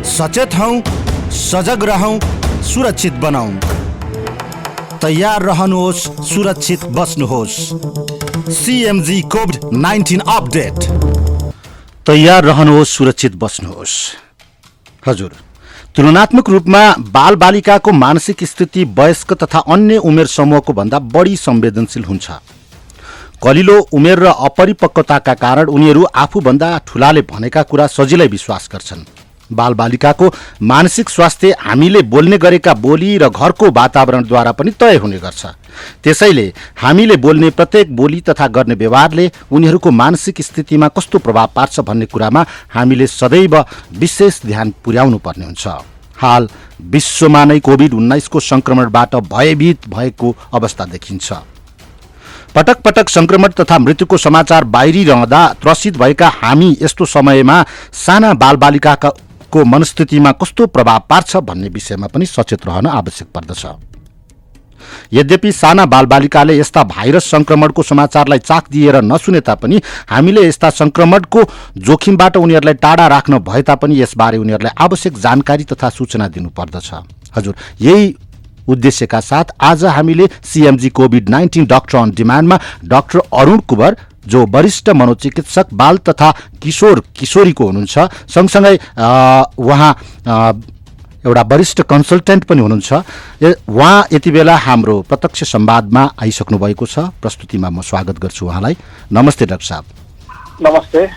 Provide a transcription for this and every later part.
सचेत हौं, सजग रहौं, सुरक्षित बनाऊं। तैयार रहनुहोस्, सुरक्षित बस्नुहोस्। CMG COVID-19 update. तैयार रहनुहोस्, सुरक्षित बस्नुहोस्। हजुर, तुलनात्मक रूपमा बालबालिकाको मानसिक स्थिति वयस्क तथा अन्य उमेर समूहको भन्दा बढी संवेदनशील हुन्छ। कलिलो उमेर र अपरिपक्वताका कारण उनीहरू आफूभन्दा ठूलाले भनेका कुरा सजिलै विश्वास गर्छन्। बालबालिकाको मानसिक स्वास्थ्य हामीले बोल्ने गरेका बोली र घरको वातावरणद्वारा पनि तय हुने गर्छ। त्यसैले हामीले बोल्ने प्रत्येक बोली तथा गर्ने व्यवहारले उनीहरूको मानसिक स्थितिमा कस्तो प्रभाव पार्छ भन्ने कुरामा हामीले सदैव विशेष ध्यान पुर्याउनु पर्ने हुन्छ। हाल विश्वमा नै कोभिड-19 को संक्रमणबाट भयभीत भएको अवस्था देखिन्छ। पटक पटक संक्रमण तथा मृत्युको समाचार बाहिरिरहँदा त्रसित भएका हामी यस्तो समयमा साना बालबालिकाको मनस्थितिमा कस्तो प्रभाव पार्छ भन्ने विषयमा पनि सचेत रहन आवश्यक पर्दछ। यद्यपि साना बालबालिकाले यस्ता भाइरस संक्रमणको समाचारलाई चाक दिएर नसुने तापनि हामीले यस्ता संक्रमणको जोखिमबाट उनीहरूलाई टाढा राख्न भए तापनि यसबारे उनीहरूलाई आवश्यक जानकारी तथा सूचना दिनु पर्दछ। हजुर, यही उद्देश्यका साथ आज हामीले CMG कोभिड-19 डाक्टर अन डिमान्डमा डाक्टर अरुण कुवर, जो वरिष्ठ मनोचिकित्सक बाल तथा किशोर किशोरीको हुनुहुन्छ, सँगसँगै उहाँ एउटा वरिष्ठ कन्सल्टेन्ट पनि हुनुहुन्छ। उहाँ यति बेला हाम्रो प्रत्यक्ष संवादमा आइसक्नु भएको छ। प्रस्तुतिमा म स्वागत गर्छु उहाँलाई। नमस्ते डाक्टर साहब। नमस्ते,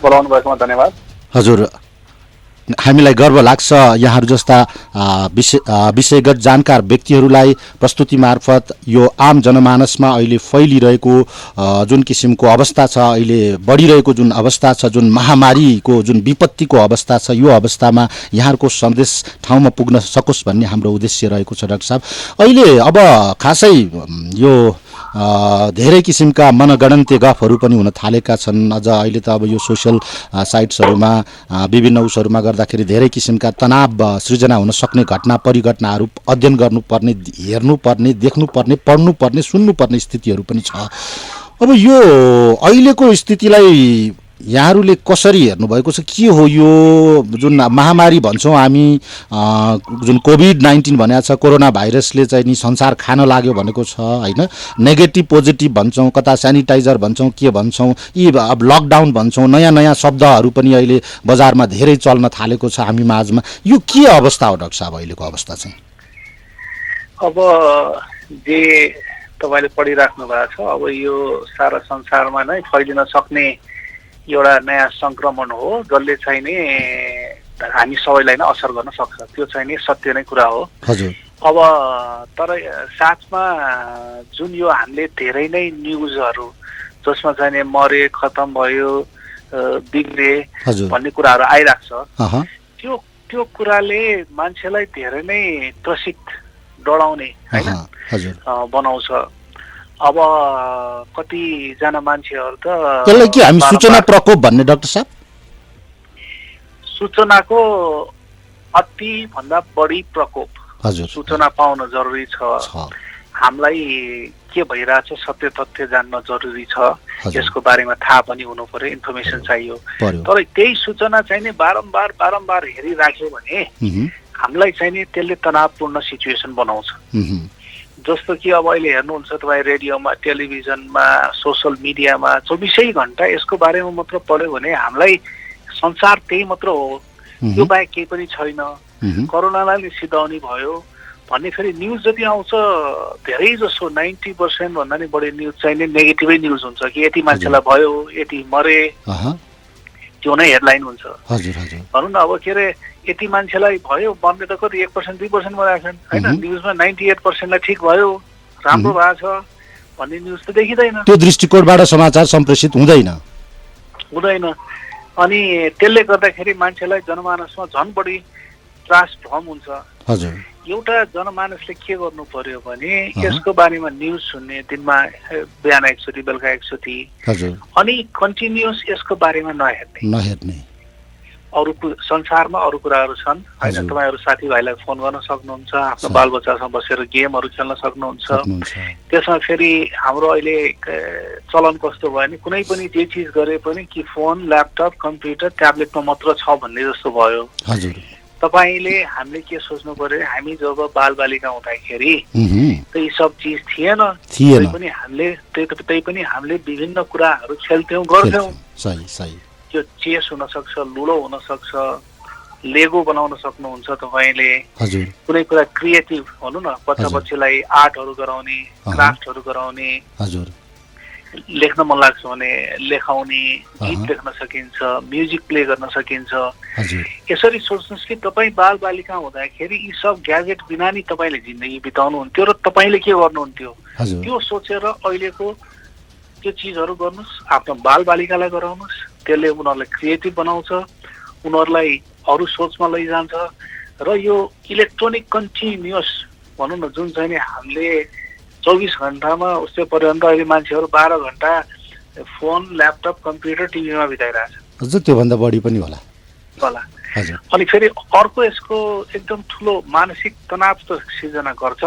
बोलाउनु भएकोमा धन्यवाद। हजुर, हामीलाई गर्व लाग्छ यहाँहरू जस्ता विषयगत जानकार व्यक्तिहरूलाई प्रस्तुति मार्फत यो आम जनमानसमा अहिले फैलिरहेको जुन किसिमको अवस्था छ, अहिले बढिरहेको जुन अवस्था छ, जुन महामारीको जुन विपत्तिको अवस्था छ, यो अवस्थामा यहाँहरूको सन्देश ठाउँमा पुग्न सकोस् भन्ने हाम्रो उद्देश्य रहेको छ। डाक्टर साहब, अहिले अब खासै यो धेरै किसिमका मनगणन्ते गफहरू पनि हुन थालेका छन्। अझ अहिले त अब यो सोसियल साइट्सहरूमा विभिन्न उसहरूमा गर्दाखेरि धेरै किसिमका तनाव सृजना हुन सक्ने घटना परिघटनाहरू अध्ययन गर्नुपर्ने, हेर्नुपर्ने, देख्नुपर्ने, पढ्नुपर्ने, सुन्नुपर्ने स्थितिहरू पनि छ। अब यो अहिलेको स्थितिलाई यहाँहरूले कसरी हेर्नुभएको छ? के हो यो जुन महामारी भन्छौँ हामी, जुन कोभिड-19 भनेको छ, कोरोना भाइरसले चाहिँ नि संसार खान लाग्यो भनेको छ होइन। नेगेटिभ पोजिटिभ भन्छौँ, कता सेनिटाइजर भन्छौँ, के भन्छौँ, यी अब लकडाउन भन्छौँ, नयाँ नयाँ शब्दहरू पनि अहिले बजारमा धेरै चल्न थालेको छ हामी माझमा। यो के अवस्था हो डाक्टर साहब, अहिलेको अवस्था चाहिँ? अब जे तपाईँले पढिराख्नु भएको छ, अब यो सारा संसारमा नै फैलिन सक्ने एउटा नयाँ संक्रमण हो, जसले चाहिँ नि हामी सबैलाई नै असर गर्न सक्छ। त्यो चाहिँ नि सत्य नै कुरा हो। हजुर। अब तर साथमा जुन यो हामीले धेरै नै न्युजहरू जसमा चाहिँ नि मरे, खतम भयो, बिग्रे भन्ने कुराहरू आइरहेको छ, त्यो कुराले मान्छेलाई धेरै नै त्रसित, डराउने होइन बनाउँछ। अब कतिजना मान्छेहरू त त्यसलाई के हामी सूचना प्रकोप भन्ने डाक्टर साहब? सूचनाको अति भन्दा बढी प्रकोप। हजुर, सूचना पाउन जरुरी छ। हामीलाई के भइरहेछ सत्य तथ्य जान्न जरुरी छ। यसको बारेमा थाहा पनि हुनु पर्यो, इन्फर्मेसन चाहियो। तर त्यही सूचना चाहिँ नि बारम्बार हेरिराख्यो भने हामीलाई चाहिँ नि त्यसले तनावपूर्ण सिचुएसन बनाउँछ। जस्तो कि अब अहिले हेर्नुहुन्छ तपाईँ रेडियोमा, टेलिभिजनमा, सोसल मिडियामा 24 घण्टा यसको बारेमा मात्र पढ्यो भने हामीलाई संसार त्यही मात्र हो, यो बाहेक केही पनि छैन। कोरोनालाई सिधाउने भयो भन्ने फेरि न्युज जति आउँछ धेरै जसो 90% भन्दा नि बढी न्युज चाहिँ नि नेगेटिभै न्युज हुन्छ कि यति मान्छेलाई भयो, यति मरे, त्यो नै हेडलाइन हुन्छ। भनौँ न अब के अरे यति मान्छेलाई भयो भन्ने त कति 1% 2% भइरहेको छन् होइन। न्युजमा 98%लाई ठिक भयो, राम्रो भएको छ भन्ने न्युज त देखिँदैन। त्यो दृष्टिकोणबाट समाचार सम्प्रेषित हुँदैन। अनि त्यसले गर्दाखेरि मान्छेलाई जनमानसमा झन् बढी त्रास भ्रम हुन्छ। हजुर, एउटा जनमानसले के गर्नु पर्यो भने यसको बारेमा न्युज सुन्ने, दिनमा बिहान एकचोटि बेलुका एकचोटि, अनि कन्टिन्युस यसको बारेमा नहेर्ने। अरू संसारमा अरू कुराहरू छन् होइन। तपाईँहरू साथीभाइलाई फोन गर्न सक्नुहुन्छ, आफ्नो बालबच्चासँग बसेर गेमहरू खेल्न सक्नुहुन्छ। त्यसमा फेरि हाम्रो अहिले चलन कस्तो भयो भने कुनै पनि जे चिज गरे पनि कि फोन, ल्यापटप, कम्प्युटर, ट्याब्लेटमा मात्र छ भन्ने जस्तो भयो। तपाईले हामीले के सोच्नु पर्यो, हामी जब बालबालिका हुँदाखेरि त यी सब चिज थिएन, त्यही पनि हामीले विभिन्न कुराहरू खेल्थ्यौँ गर्थ्यौँ। त्यो चेस हुन सक्छ, लुडो हुन सक्छ, लेगो बनाउन सक्नुहुन्छ तपाईले, कुनै कुरा क्रिएटिभ भनौँ न, बच्चा बच्चीलाई आर्टहरू गराउने, क्राफ्टहरू गराउने, लेख्न मन लाग्छ भने लेखाउने, गीत लेख्न सकिन्छ, म्युजिक प्ले गर्न सकिन्छ। यसरी सोच्नुहोस् कि तपाईँ बालबालिका हुँदाखेरि यी सब ग्याजेट बिना नि तपाईँले जिन्दगी बिताउनुहुन्थ्यो र तपाईँले के गर्नुहुन्थ्यो, त्यो सोचेर अहिलेको त्यो चिजहरू गर्नुहोस्, आफ्नो बालबालिकालाई गराउनुहोस्। त्यसले उनीहरूलाई क्रिएटिभ बनाउँछ, उनीहरूलाई अरू सोचमा लैजान्छ। र यो इलेक्ट्रोनिक कन्टिन्युस भनौँ न, जुन चाहिँ नि हामीले 24 घण्टामा उसै पर्यन्त अहिले मान्छेहरू 12 घण्टा फोन, ल्यापटप, कम्प्युटर, टिभीमा बिताइरहेछ। हजुर, त्योभन्दा बढी पनि होला। अनि फेरि अर्को यसको एकदम ठुलो मानसिक तनाव त सिर्जना गर्छ,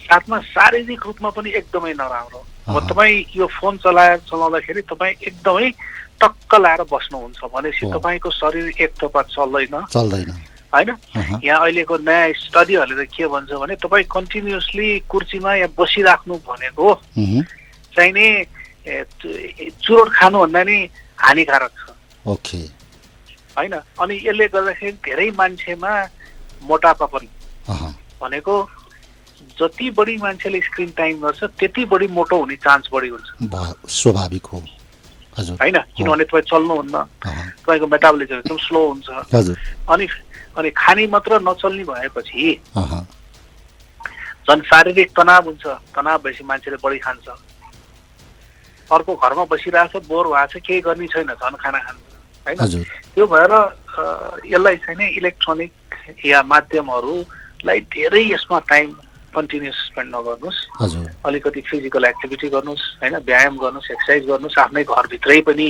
साथमा शारीरिक रूपमा पनि एकदमै नराम्रो। तपाईँ यो फोन चलाउँदाखेरि तपाईँ एकदमै टक्क लाएर बस्नुहुन्छ भनेपछि तपाईँको शरीर एक टोपा चल्दैन होइन। यहाँ अहिलेको नयाँ स्टडीहरूले के भन्छ भने तपाईँ कन्टिन्युसली कुर्सीमा यहाँ बसिराख्नु भनेको चाहिने चुरोट खानुभन्दा नि हानिकारक छ होइन। अनि यसले गर्दाखेरि धेरै मान्छेमा मोटापा पनि, भनेको जति बढी मान्छेले स्क्रिन टाइम गर्छ त्यति बढी मोटो हुने चान्स बढी हुन्छ, स्वाभाविक हो होइन। किनभने तपाईँ चल्नुहुन्न, तपाईँको मेटाबोलिजम एकदम स्लो हुन्छ। अनि खाने मात्र नचल्ने भएपछि झन् शारीरिक तनाव हुन्छ। तनाव भएपछि मान्छेले बढी खान्छ। अर्को घरमा बसिरहेछ, बोर भएको छ, केही गर्ने छैन, झन् खाना खान्छ होइन। त्यो भएर यसलाई चाहिँ नि इलेक्ट्रोनिक या माध्यमहरूलाई धेरै यसमा टाइम कन्टिन्युस स्पेन्ड नगर्नुहोस्, अलिकति फिजिकल एक्टिभिटी गर्नुहोस् होइन, व्यायाम गर्नुहोस्, एक्सर्साइज गर्नुहोस्। आफ्नै घरभित्रै पनि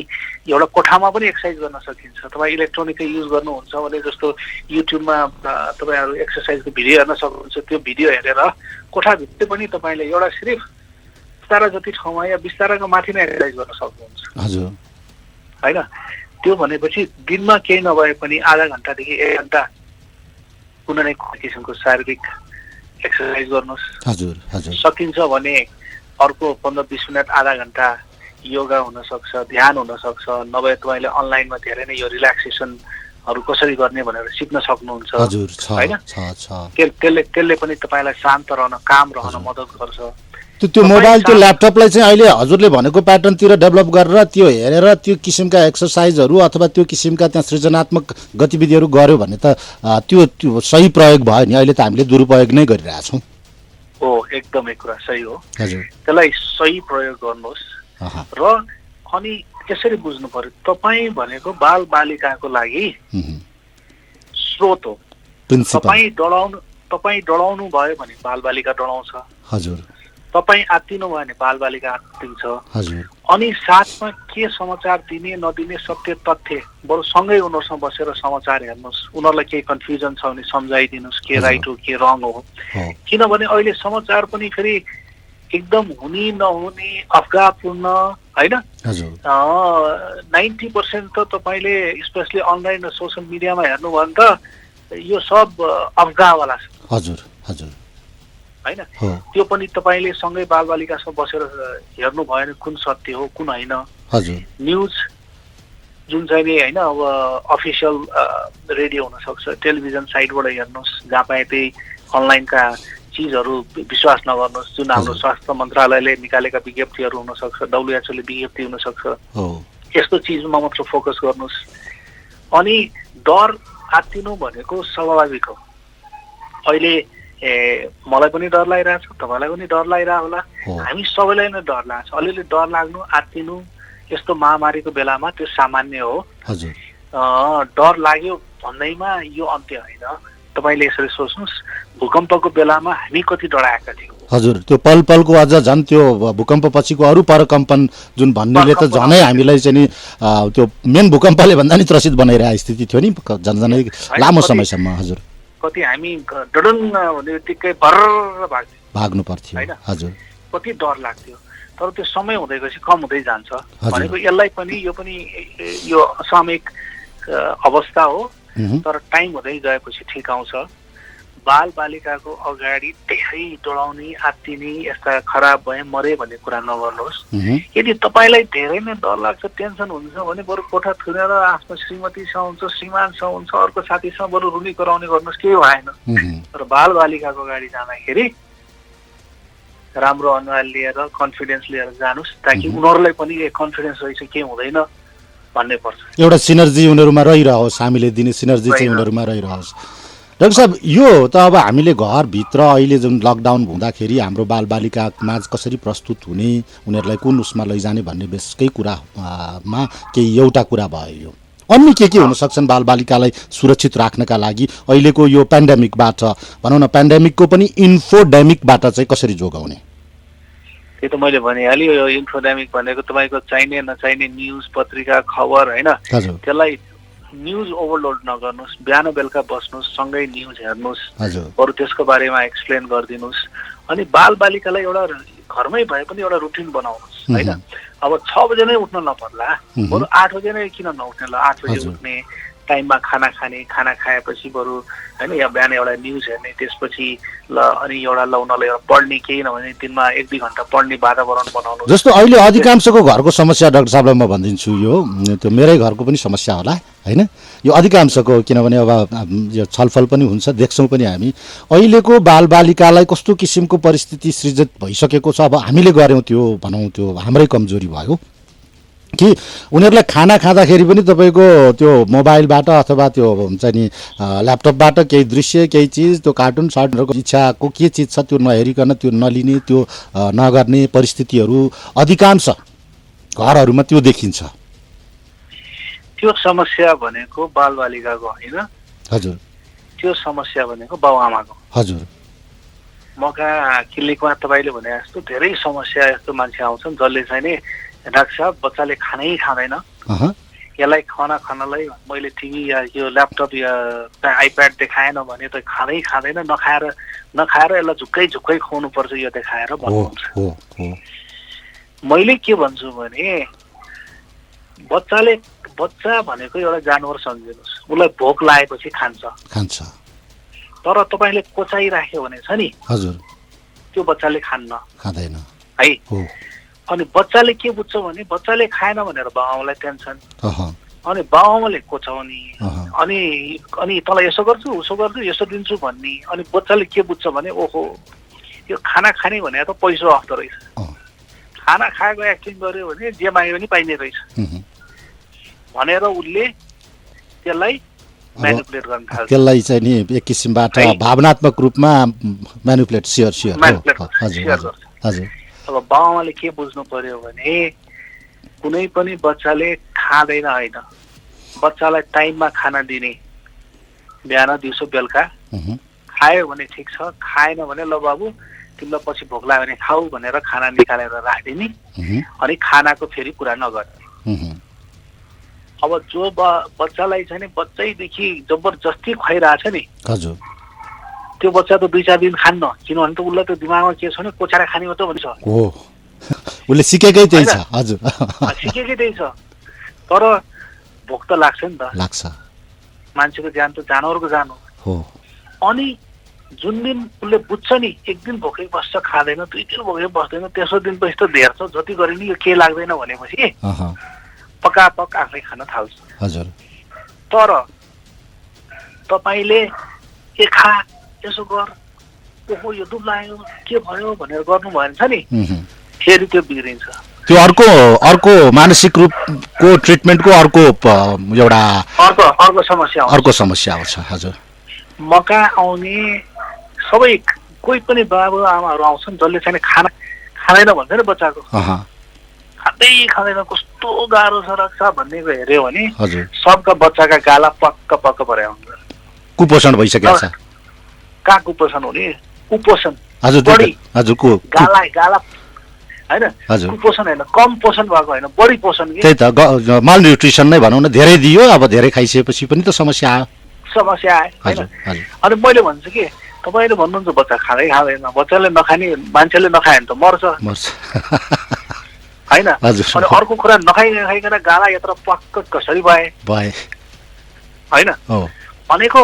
एउटा कोठामा पनि एक्सर्साइज गर्न सकिन्छ। तपाईँ इलेक्ट्रोनिकै युज गर्नुहुन्छ भने जस्तो युट्युबमा तपाईँहरू एक्सर्साइजको भिडियो हेर्न सक्नुहुन्छ। त्यो भिडियो हेरेर कोठाभित्रै पनि तपाईँले एउटा सिर्फ बिस्तारा जति ठाउँमा या बिस्ताराको माथि नै एक्सर्साइज गर्न सक्नुहुन्छ होइन। त्यो भनेपछि दिनमा केही नभए पनि आधा घन्टादेखि 1 घन्टा कुनै न कुनै किसिमको शारीरिक एक्सर्साइज गर्नुहोस्। सकिन्छ भने अर्को 15-20 मिनट आधा घन्टा योगा हुन सक्छ, ध्यान हुन सक्छ। नभए तपाईँले अनलाइनमा धेरै नै यो रिल्याक्सेसनहरू कसरी गर्ने भनेर सिक्न सक्नुहुन्छ होइन। त्यसले पनि तपाईँलाई शान्त रहन, काम रहन मद्दत गर्छ। त्यो मोबाइल, त्यो ल्यापटपलाई चाहिँ अहिले हजुरले भनेको प्याटर्नतिर डेभलप गरेर त्यो हेरेर त्यो किसिमका एक्सर्साइजहरू अथवा त्यो किसिमका त्यहाँ सृजनात्मक गतिविधिहरू गर्यो भने त त्यो सही प्रयोग भयो नि। अहिले त हामीले दुरुपयोग नै गरिरहेछौँ। हो, एकदमै कुरा सही हो। त्यसलाई सही प्रयोग गर्नुहोस्। र अनि यसरी बुझ्नु पर्यो, तपाईँ भनेको बालबालिकाको लागि स्रोत हो। तपाईँ डराउनु भयो भने बालबालिका डराउँछ। तपाईँ आत्तिनु भयो भने बालबालिका आत्तिन्छ। अनि साथमा के समाचार दिने नदिने सत्य तथ्य बरु सँगै उनीहरूसँग बसेर समाचार हेर्नुहोस्। उनीहरूलाई केही कन्फ्युजन छ भने सम्झाइदिनुहोस् के राइट हो के रङ हो। किनभने अहिले समाचार पनि फेरि एकदम हुने नहुने अफगाहपूर्ण होइन। 90% त तपाईँले स्पेसली अनलाइन र सोसियल मिडियामा हेर्नुभयो भने त यो सब अफगाहवाला छ होइन। त्यो पनि तपाईँले सँगै बालबालिकासँग बसेर हेर्नु भयो भने कुन सत्य हो कुन होइन। न्युज जुन चाहिँ नि होइन, अब अफिसियल रेडियो हुनसक्छ, टेलिभिजन साइटबाट हेर्नुहोस्, जहाँ पाए त्यही अनलाइनका चिजहरू विश्वास नगर्नुहोस्। जुन हाम्रो स्वास्थ्य मन्त्रालयले निकालेका विज्ञप्तिहरू हुनसक्छ, WHO ले विज्ञप्ति हुनसक्छ, यस्तो चिजमा मात्र फोकस गर्नुहोस्। अनि डर आत्तिनु भनेको स्वाभाविक हो। अहिले मलाई पनि डर लागिरहेछ, तपाईँलाई पनि डर लागिरहेको होला, हामी सबैलाई नै डर लाग्छ। अलिअलि डर लाग्नु, आत्तिनु यस्तो महामारीको बेलामा त्यो सामान्य हो। डर लाग्यो भन्दैमा यो अन्त्य होइन। तपाईँले यसरी सोच्नुहोस्, भूकम्पको बेलामा हामी कति डराएका थियौँ। त्यो पल पलको अझ झन् त्यो भूकम्प पछिको अरू परकम्पन जुन भन्नेले त झनै हामीलाई चाहिँ नि त्यो मेन भूकम्पले भन्दा नि त्रसित बनाइरहेको स्थिति थियो नि झन्झनै लामो समयसम्म। कति हामी डडङ्ग भन्ने बित्तिकै भर्र भाग्नु पर्थ्यो होइन। कति डर लाग्थ्यो। तर त्यो समय हुँदै गएपछि कम हुँदै जान्छ भनेको। यसलाई पनि यो पनि यो सामूहिक अवस्था हो तर टाइम हुँदै गएपछि ठिक आउँछ। बालबालिकाको अगाडि धेरै डराउने आत्तिने यस्ता खराब भए मरे भन्ने कुरा नगर्नुहोस्। यदि तपाईँलाई धेरै नै डर लाग्छ टेन्सन हुन्छ भने बरु कोठा थुनेर आफ्नो श्रीमतीसँग हुन्छ श्रीमानसँग हुन्छ अर्को साथीसँग बरु रुनी कराउने गर्नुहोस्, केही भएन। तर बालबालिकाको अगाडि जाँदाखेरि राम्रो अनुहार लिएर कन्फिडेन्स लिएर जानुहोस् ताकि उनीहरूलाई पनि कन्फिडेन्स रहेछ केही हुँदैन भन्ने पर्छ। एउटा सिनर्जी उनीहरूमा रहिरहोस्, हामीले दिने सिनर्जी चाहिँ उनीहरूमा रहिरहोस्। डाक्टर साहब, यो त अब हामीले घरभित्र अहिले जुन लकडाउन हुँदाखेरि हाम्रो बालबालिका माझ कसरी प्रस्तुत हुने, उनीहरूलाई कुन उसमा लैजाने भन्ने बेसकै कुरामा केही एउटा कुरा भयो। यो अन्य के हुन सक्छन् बालबालिकालाई सुरक्षित राख्नका लागि अहिलेको यो पेन्डेमिकबाट, भनौँ न पेन्डेमिकको पनि इन्फोडेमिकबाट चाहिँ कसरी जोगाउने? त्यो त मैले भनिहालेँ, यो इन्फोडेमिक भनेको तपाईँको चाहिने नचाहिने न्युज पत्रिका खबर होइन, त्यसलाई न्युज ओभरलोड नगर्नुहोस्। बिहान बेलुका बस्नुहोस्, सँगै न्युज हेर्नुहोस्, अरू त्यसको बारेमा एक्सप्लेन गरिदिनुहोस्। अनि बालबालिकालाई एउटा घरमै भए पनि एउटा रुटिन बनाउनुहोस् होइन। अब 6 बजे नै उठ्न नपर्ला, बरु 8 बजे नै किन नउठ्ने, ल 8 बजे उठ्ने, टाइममा खाना खाने, खाना खाएपछि बरु होइन या बिहान एउटा न्युज हेर्ने, त्यसपछि ल अनि एउटा उनीहरूलाई एउटा पढ्ने, केही नभने दिनमा 1-2 घन्टा पढ्ने वातावरण बनाउनु। जस्तो अहिले अधिकांशको घरको समस्या डाक्टर साहबलाई म भनिदिन्छु, यो त्यो मेरै घरको पनि समस्या होला होइन, यो अधिकांशको, किनभने अब यो छलफल पनि हुन्छ, देख्छौँ पनि हामी अहिलेको बालबालिकालाई कस्तो किसिमको परिस्थिति सृजित भइसकेको छ। अब हामीले गऱ्यौँ त्यो भनौँ, त्यो हाम्रै कमजोरी भयो कि उनीहरूलाई खाना खाँदाखेरि पनि तपाईँको त्यो मोबाइलबाट अथवा त्यो हुन्छ नि ल्यापटपबाट केही दृश्य केही चिज, त्यो कार्टुन सार्टुनहरूको इच्छाको के चिज छ त्यो नहेरिकन त्यो नलिने, त्यो नगर्ने परिस्थितिहरू अधिकांश घरहरूमा त्यो देखिन्छ। त्यो समस्या भनेको बालबालिकाको होइन, हजुर, त्यो समस्या भनेको बाबुआमाको। हजुर, म कहाँ क्लिनिकमा तपाईँले भने जस्तो धेरै समस्या यस्तो मान्छे आउँछन् जसले चाहिँ नि डाक्टर साहब बच्चाले खानै खाँदैन, यसलाई खाना खानलाई मैले टिभी या यो ल्यापटप या आइप्याड देखाएन भने त खाँदैन, नखाएर यसलाई झुक्कै खुवाउनु पर्छ यो देखाएर भन्नुहुन्छ। मैले के भन्छु भने बच्चा भनेको एउटा जानवर सम्झिनुहोस्, उसलाई भोक लागेपछि खान्छ, तर तपाईँले कोचाइराख्यो भने छ नि हजुर, त्यो बच्चाले खाँदैन है। अनि बच्चाले के बुझ्छ भने बच्चाले खाएन भनेर बाबुआमालाई टेन्सन, अनि बाबुआमाले कोचाउने, अनि तँलाई यसो गर्छु उसो गर्छु यसो दिन्छु भन्ने। अनि बच्चाले के बुझ्छ भने ओहो यो खाना खाने भने त पैसा अफ्दो रहेछ, खाना खाएको एक्टिङ गर्यो भने जे माग्यो पनि पाइने रहेछ भनेर उसले त्यसलाई म्यानिपुलेट गर्न थाल्छ। त्यसलाई चाहिँ नि एक किसिमबाट भावनात्मक रूपमा म्यानिपुलेट हजुर। अब बाबुआमाले के बुझ्नु पर्यो भने कुनै पनि बच्चाले खाँदैन होइन, बच्चालाई टाइममा खाना दिने, बिहान दिउँसो बेलुका खायो भने ठिक छ, खाएन भने ल बाबु तिमीलाई पछि भोक लाग्यो भने खाऊ भनेर खाना निकालेर राखिदिने, अनि खानाको फेरि कुरा नगर्ने। अब जो बच्चालाई चाहिँ नि बच्चैदेखि जबरजस्ती खुवाइरहेछ नि हजुर, त्यो बच्चा त 2-4 दिन खान्न, किनभने त उसलाई त दिमागमा के छ भने कोचाएर खाने हो त भन्छ हो, उसले सिकेकै त्यही छ हजुर, सिकेकै त्यही छ। तर भोक त लाग्छ नि त, लाग्छ, मान्छेको ज्यान त जानवरको ज्यान हो। अनि जुन दिन उसले बुझ्छ नि एक दिन भोकै बस्छ खाँदैन, 2 दिन भोकै बस्दैन, तेस्रो दिन पछि त धेर्छ, जति गरे नि यो के लाग्दैन भनेपछि पकापक आफै खान थाल्छ हजुर। तर तपाईँले के खा यसो गर, ओहो यो दुध लाग्यो के भयो भनेर गर्नु भएन छ नि फेरि त्यो बिग्रिन्छ। त्यो अर्को मानसिक रूपको ट्रिटमेन्टको अर्को समस्या आउँछ हजुर। मका आउने सबै कोही पनि बाबु आमाहरू आउँछन् जसले चाहिँ खाना खाँदैन भन्छ नि बच्चाको, खाँदैन कस्तो गाह्रो छ रक्षा भन्नेको हेऱ्यो भने सबका बच्चाका गाला पक्क परे हुन्छ, कुपोषण भइसकेको छ। कहाँ कुपोषण हुने, कुपोषण हजुर गाला होइन, कुपोषण होइन, कम पोषण भएको होइन, बढी पोषण। त्यही त माल न्युट्रिसन नै भनौँ न, धेरै दियो अब धेरै खाइसकेपछि पनि त समस्या आयो होइन। अनि मैले भन्छु कि तपाईँले भन्नुहुन्छ बच्चा खाँदैन, बच्चाले नखाने मान्छेले नखायो भने त मर्छ होइन। अनि अर्को कुरा नखाइकन गाला यत्र पक्क कसरी भए होइन। भनेको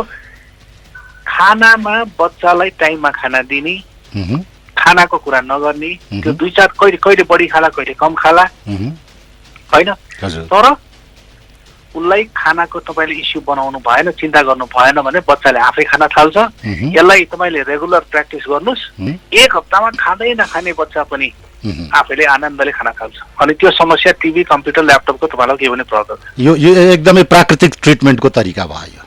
खानामा बच्चालाई टाइममा खाना दिने, खानाको कुरा नगर्ने, त्यो 2-4 कहिले बढी खाला कहिले कम खाला होइन, तर उसलाई खानाको तपाईँले इस्यु बनाउनु भएन, चिन्ता गर्नु भएन भने बच्चाले आफै खान थाल्छ। यसलाई तपाईँले रेगुलर प्र्याक्टिस गर्नुहोस्, 1 हप्तामा खाँदै नखाने बच्चा पनि आफैले आनन्दले खाना थाल्छ। अनि त्यो समस्या टिभी, कम्प्युटर, ल्यापटपको तपाईँलाई के पनि पर्दैन। यो एकदमै प्राकृतिक ट्रिटमेन्टको तरिका भयो।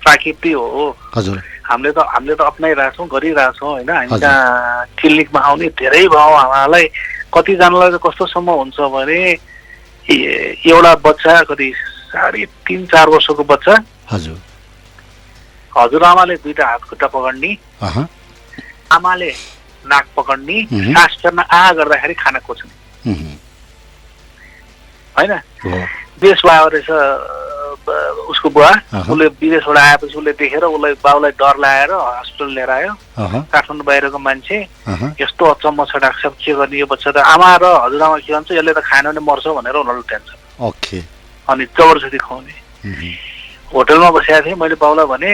प्राकृतिक हो हजुर। हामीले त अप्नाइरहेछौँ, गरिरहेछौँ होइन। हामी त्यहाँ क्लिनिकमा आउने धेरै भाउ आमालाई कतिजनालाई त कस्तोसम्म हुन्छ भने एउटा बच्चा कति 3.5-4 वर्षको बच्चा हजुरआमाले 2टा हात खुट्टा पकड्ने, आमाले नाक पकड्ने, सास फेर्न गर्दाखेरि खाना खोज्ने होइन। देश भयो रहेछ उसको बुवा, उसले विदेशबाट आएपछि उसले देखेर उसलाई बाउलाई डर लगाएर हस्पिटल लिएर आयो। काठमाडौँ बाहिरको मान्छे यस्तो अचम्म छ डाक्टर साहब, के गर्ने यो बच्चा त, आमा र हजुरआमा के भन्छ यसले त खाएन भने मर्छ भनेर उनीहरूले टेन्सन। अनि जबरजस्ती खुवाउने। होटलमा बसेको थिएँ, मैले बाउलाई भने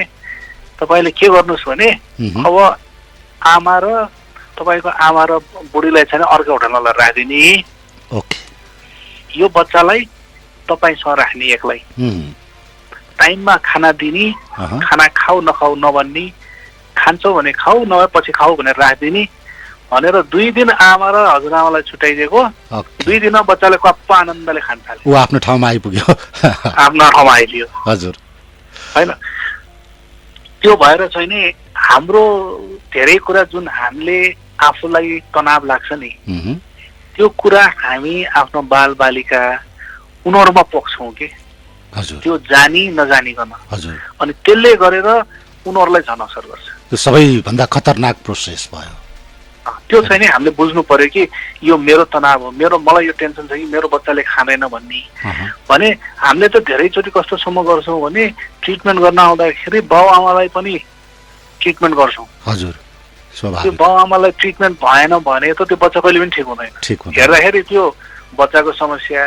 तपाईँले के गर्नुहोस् भने अब आमा र तपाईँको आमा र बुढीलाई छैन अर्को होटलमा लगेर राखिदिने, यो बच्चालाई तपाईँसँग राख्ने एक्लै, टाइममा खाना दिने, खाना खाऊ नखाऊ नभन्ने, खान्छौ भने खाऊ नभए पछि खाऊ भनेर राखिदिने भनेर 2 दिन आमा र हजुरआमालाई छुट्याइदिएको। 2 दिनमा बच्चाले कप्पा आनन्दले खान थाल्यो। ऊ आफ्नो ठाउँमा आइपुग्यो, आफ्नो ठाउँमा आइलियो हजुर होइन। त्यो भएर चाहिँ नि हाम्रो धेरै कुरा जुन हामीले आफूलाई तनाव लाग्छ नि, त्यो कुरा हामी आफ्नो बालबालिका उनीहरूमा पोख्छौँ कि त्यो जानी नजानिकन, अनि त्यसले गरेर उनीहरूलाई झन असर गर्छ। त्यो सबैभन्दा खतरनाक प्रोसेस भयो। त्यो चाहिँ नि हामीले बुझ्नु पर्यो कि यो मेरो तनाव हो, मलाई यो टेन्सन छ कि मेरो बच्चाले खाँदैन भन्ने। भने हामीले त धेरैचोटि कस्तोसम्म गर्छौँ भने ट्रिटमेन्ट गर्न आउँदाखेरि बाउआमालाई पनि ट्रिटमेन्ट गर्छौँ। त्यो बाउआमालाई ट्रिटमेन्ट भएन भने त त्यो बच्चा कहिले पनि ठिक हुँदैन। हेर्दाखेरि त्यो बच्चाको समस्या,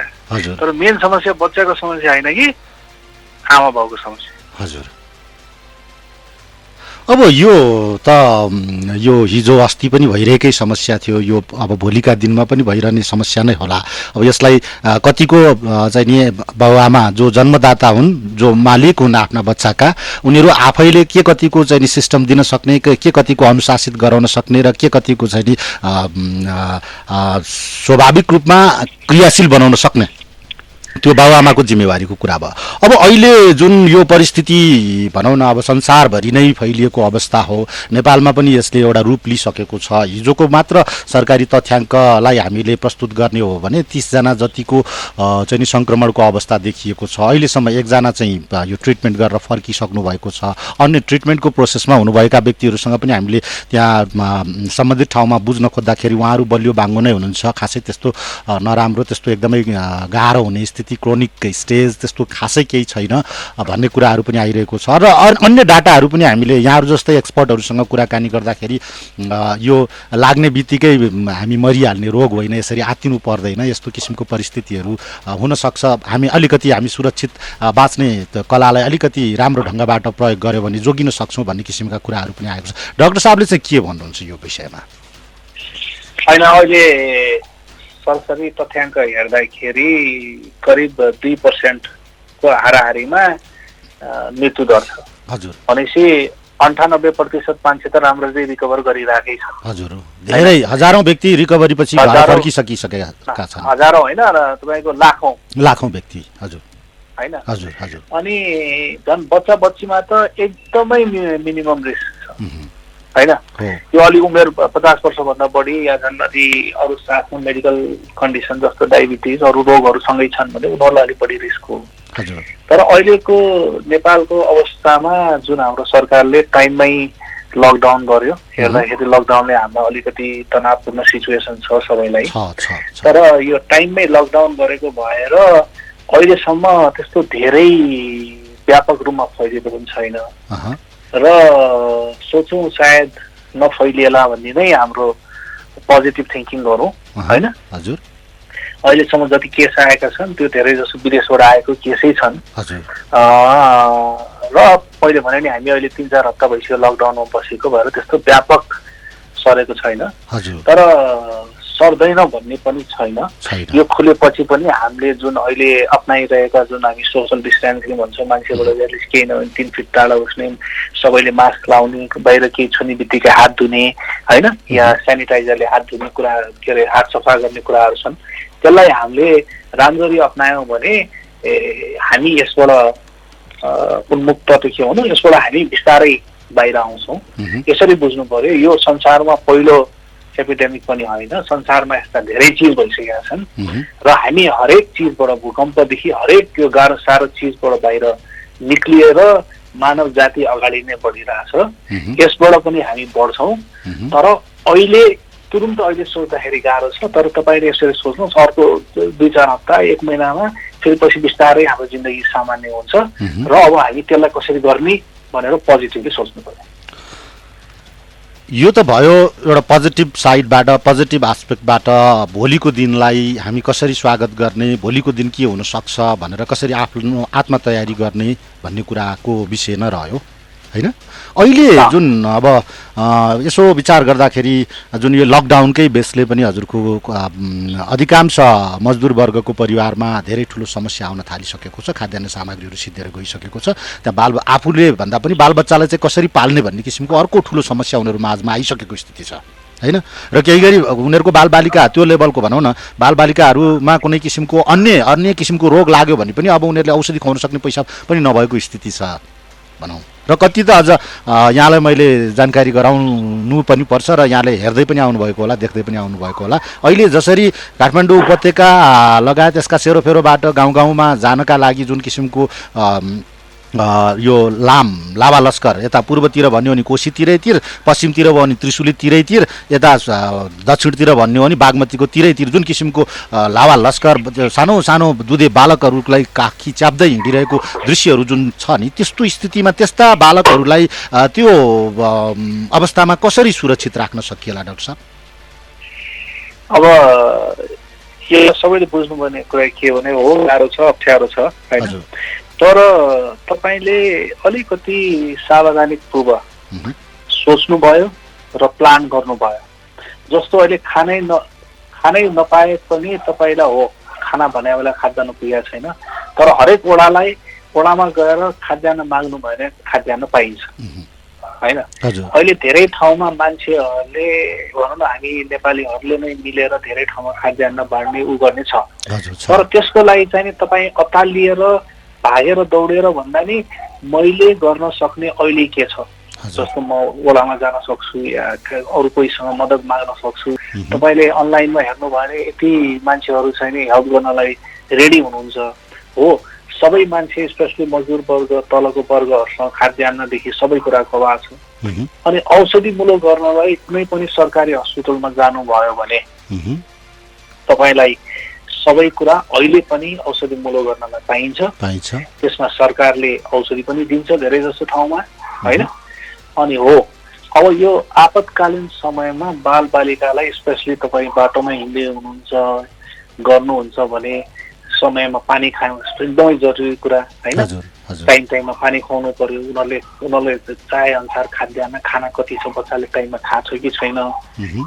तर मेन समस्या बच्चाको समस्या होइन कि आमा बाउको समस्या। अब यो हिजो अस्ति पनि भइरहेकै समस्या थियो, यो अब भोलिका दिनमा पनि भइरहने समस्या नै होला। अब यसलाई कतिको चाहिँ नि बाबुआमा जो जन्मदाता हुन्, जो मालिक हुन् आफ्ना बच्चाका, उनीहरू आफैले के कतिको चाहिँ नि सिस्टम दिन सक्ने, के कतिको अनुशासित गराउन सक्ने र के कतिको चाहिँ नि स्वाभाविक रूपमा क्रियाशील बनाउन सक्ने, त्यो बाबुआमाको जिम्मेवारीको कुरा भयो। अब अहिले जुन यो परिस्थिति भनौँ न अब संसारभरि नै फैलिएको अवस्था हो, नेपालमा पनि यसले एउटा रूप लिइसकेको छ। हिजोको मात्र सरकारी तथ्याङ्कलाई हामीले प्रस्तुत गर्ने हो भने 30 जना जतिको चाहिँ नि सङ्क्रमणको अवस्था देखिएको छ। अहिलेसम्म 1 जना चाहिँ यो ट्रिटमेन्ट गरेर फर्किसक्नु भएको छ। अन्य ट्रिटमेन्टको प्रोसेसमा हुनुभएका व्यक्तिहरूसँग पनि हामीले त्यहाँ सम्बन्धित ठाउँमा बुझ्न खोज्दाखेरि उहाँहरू बलियो बाङ्गो नै हुनुहुन्छ, खासै त्यस्तो नराम्रो, त्यस्तो एकदमै गाह्रो हुने क्रोनिक स्टेज त्यस्तो खासै केही छैन भन्ने कुराहरू पनि आइरहेको छ। र अन्य डाटाहरू पनि हामीले यहाँहरू जस्तै एक्सपर्टहरूसँग कुराकानी गर्दाखेरि यो लाग्ने बित्तिकै हामी मरिहाल्ने रोग होइन, यसरी आत्तिनु पर्दैन, यस्तो किसिमको परिस्थितिहरू हुनसक्छ। हामी सुरक्षित बाँच्ने कलालाई अलिकति राम्रो ढङ्गबाट प्रयोग गर्यो भने जोगिन सक्छौँ भन्ने किसिमका कुराहरू पनि आएको छ। डाक्टर साहबले चाहिँ के भन्नुहुन्छ यो विषयमा? होइन, अहिले सरसरी तथ्याङ्क हेर्दाखेरि करिब 2% को हाराहारीमा मृत्यु दर छ। भनेपछि 98% मान्छे त राम्ररी रिकभर गरिरहेकै छन्। धेरै हजारौं व्यक्ति रिकभरी पछि फर्किसकेका छन्। हजारौं होइन, तपाईको लाखौं व्यक्ति होइन। अनि झन् बच्चा बच्चीमा त एकदमै मिनिमम रिस्क छ होइन। यो अलि उमेर 50 वर्षभन्दा बढी या झन् अलि अरू साथमा मेडिकल कन्डिसन जस्तो डायबिटिज अरू रोगहरूसँगै छन् भने उनीहरूलाई अलिक बढी रिस्क हो। तर अहिलेको नेपालको अवस्थामा जुन हाम्रो सरकारले टाइममै लकडाउन गर्यो, हेर्दाखेरि लकडाउनले हामीलाई अलिकति तनावपूर्ण सिचुएसन छ सबैलाई। तर यो टाइममै लकडाउन गरेको भएर अहिलेसम्म त्यस्तो धेरै व्यापक रूपमा फैलिएको पनि छैन र सोचौँ सायद नफैलिएला भन्ने नै हाम्रो पोजिटिभ थिङ्किङ गरौँ होइन। अहिलेसम्म जति केस आएका छन् त्यो धेरै जसो विदेशबाट आएको केसै छन् र पहिले भने नि हामी अहिले 3-4 हप्ता भइसक्यो लकडाउनमा बसेको भएर त्यस्तो व्यापक सरेको छैन। तर सर्दैन भन्ने पनि छैन। यो खुलेपछि पनि हामीले जुन अहिले अप्नाइरहेका जुन हामी सोशल डिस्टेन्सिङ भन्छौँ, मान्छेबाट एटलिस्ट केही नभए 3 फिट टाढा बस्ने, सबैले मास्क लाउने, बाहिर केही छुने बित्तिकै हात धुने होइन, या सेनिटाइजरले हात धुने कुरा, के अरे हात सफा गर्ने कुराहरू छन्। त्यसलाई हामीले राम्ररी अप्नायौँ भने हामी यसबाट उन्मुक्त त के हुनु, यसबाट हामी बिस्तारै बाहिर आउँछौँ। यसरी बुझ्नु पर्यो। यो संसारमा पहिलो एपिडेमिक पनि होइन, संसारमा यस्ता धेरै चिज भइसकेका छन् र हामी हरेक चिजबाट, भूकम्पदेखि हरेक त्यो गाह्रो साह्रो चिजबाट बाहिर निक्लिएर मानव जाति अगाडि नै बढिरहेछ। यसबाट पनि हामी बढ्छौँ। तर अहिले तुरुन्त अहिले सोच्दाखेरि गाह्रो छ। तर तपाईँले यसरी सोच्नुहोस्, अर्को 2-4 हप्ता 1 महिनामा फेरि पछि बिस्तारै हाम्रो जिन्दगी सामान्य हुन्छ र अब हामी त्यसलाई कसरी गर्ने भनेर पोजिटिभली सोच्नु पर्यो। यो त भयो एउटा पोजिटिभ साइडबाट, पोजिटिभ एस्पेक्टबाट भोलिको दिनलाई हामी कसरी स्वागत गर्ने, भोलिको दिन के हुन सक्छ भनेर कसरी आफ्नो आत्मतयारी गर्ने भन्ने कुराको विषय नै रह्यो हैन। अहिले जुन अब यसो विचार गर्दाखेरि जुन यो लकडाउनकै बेसले पनि हजुरको अधिकांश मजदुर वर्गको परिवारमा धेरै ठुलो समस्या आउन थालिसकेको छ। खाद्यान्न सामग्रीहरू सिद्धिएर गइसकेको छ। त्यहाँ आफूले भन्दा पनि बालबच्चालाई चाहिँ कसरी पाल्ने भन्ने किसिमको अर्को ठुलो समस्या उनीहरू माझमा आइसकेको स्थिति छ हैन। र केही गरी उनीहरूको बालबालिका त्यो लेभलको भनौँ न, बालबालिकाहरूमा कुनै किसिमको अन्य किसिमको रोग लाग्यो भने पनि अब उनीहरूले औषधि खुवाउन सक्ने पैसा पनि नभएको स्थिति छ भनौँ। र कति त अझ यहाँलाई मैले जानकारी गराउनु पनि पर्छ र यहाँले हेर्दै पनि आउनुभएको होला, देख्दै पनि आउनुभएको होला। अहिले जसरी काठमाडौँ उपत्यका लगायत यसका सेरोफेरोबाट गाउँ गाउँमा जानका लागि जुन किसिमको यो लाभा लस्कर यता पूर्वतिर भन्यो भने कोशीतिरै तिर, पश्चिमतिर भयो भने त्रिशुली तिरैतिर, यता दक्षिणतिर भन्यो भने बागमतीको तिरैतिर जुन किसिमको लाभा लस्कर सानो सानो दुधे बालकहरूलाई काखी च्याप्दै हिँडिरहेको दृश्यहरू जुन छ नि, त्यस्तो स्थितिमा त्यस्ता बालकहरूलाई त्यो अवस्थामा कसरी सुरक्षित राख्न सकिएला डाक्टर साहब? अब यो सबैले बुझ्नुपर्ने कुरा के भने हो, गाह्रो छ, अप्ठ्यारो छ हैन। तर तपाईले अलिकति सावधानीपूर्व सोच्नुभयो र प्लान गर्नुभयो। जस्तो अहिले खानै नपाए पनि तपाईँलाई हो खाना भने बेला खाद्यान्न पुगेको छैन, तर हरेक वडामा गएर खाद्यान्न माग्नु भयो भने खाद्यान्न पाइन्छ हैन। अहिले धेरै ठाउँमा मान्छेहरूले भनौँ न, हामी नेपालीहरूले नै मिलेर धेरै ठाउँमा खाद्यान्न बाँड्ने उ गर्ने छ। तर त्यसको लागि चाहिँ तपाईँ अतालिएर भागेर दौडेर भन्दा नि मैले गर्न सक्ने अहिले के छ, जस्तो म ओलामा जान सक्छु या अरू कोहीसँग मद्दत माग्न सक्छु। तपाईँले अनलाइनमा हेर्नु भयो भने यति मान्छेहरू चाहिँ नि हेल्प गर्नलाई रेडी हुनुहुन्छ हो। सबै मान्छे स्पेसली मजदुर वर्ग, तलको वर्गहरूसँग खाद्यान्नदेखि सबै कुराको अभाव छ। अनि औषधिमूलक गर्नलाई कुनै पनि सरकारी हस्पिटलमा जानुभयो भने तपाईँलाई सबै कुरा अहिले पनि औषधिमूलक गर्नलाई पाइन्छ। त्यसमा सरकारले औषधि पनि दिन्छ धेरै जसो ठाउँमा हैन। अनि हो, अब यो आपतकालीन समयमा बालबालिकालाई स्पेसली तपाईँ बाटोमा हिँड्दै हुनुहुन्छ गर्नुहुन्छ भने समयमा पानी खानु एकदमै जरुरी कुरा हैन। टाइममा पानी खुवाउनु पर्यो। उनीहरूले चाहे अनुसार खाद्यान्न खाना कति छ बच्चाले टाइममा थाहा छ कि छैन,